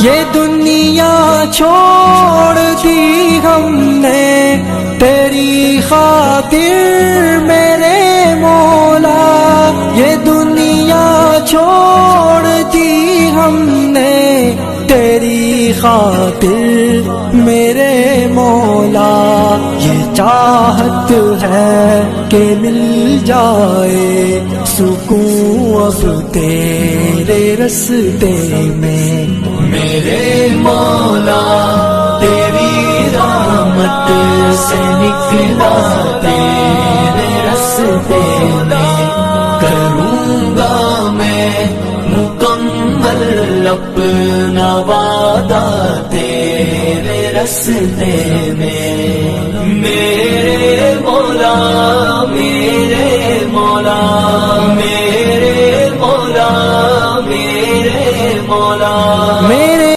یہ دنیا چھوڑ دی ہم نے تیری خاطر میرے مولا، یہ دنیا چھوڑ دی ہم نے تیری خاطر میرے مولا، یہ چاہت ہے کہ مل جائے سکون اب تیرے رستے میں میرے مولا، تیری رحمت سے نکلا تیرے رستے میں، کروں گا میں مکمل اپنا وعدہ تیرے رستے میں، میرے مولا میرے مولا میرے مولا میرے مولا، میرے